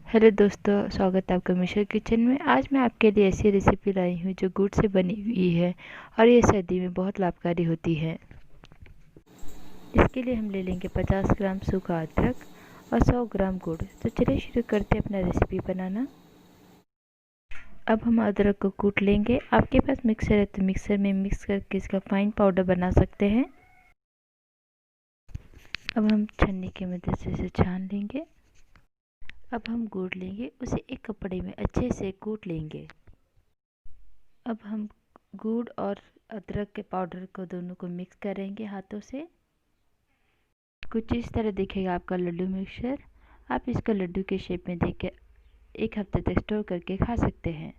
Hello दोस्तों, स्वागत है आपका मिशर किचन में। आज मैं आपके लिए ऐसी रेसिपी लाई हूँ जो गुड़ से बनी हुई है और ये सर्दी में बहुत लाभकारी होती है। इसके लिए हम ले लेंगे 50 ग्राम सूखा अदरक और 100 ग्राम गुड़। तो चलिए शुरू करते हैं अपना रेसिपी बनाना। अब हम अदरक को कूट लेंगे। आपके पास मिक्सर है तो मिक्सर में मिक्स करके इसका फाइन पाउडर बना सकते हैं। अब हम छन्नी की मदद से इसे छान लेंगे। अब हम गुड़ लेंगे, उसे एक कपड़े में अच्छे से कूट लेंगे। अब हम गुड़ और अदरक के पाउडर को दोनों को मिक्स करेंगे हाथों से। कुछ इस तरह दिखेगा आपका लड्डू मिक्सचर। आप इसको लड्डू के शेप में देकर एक हफ्ते तक स्टोर करके खा सकते हैं।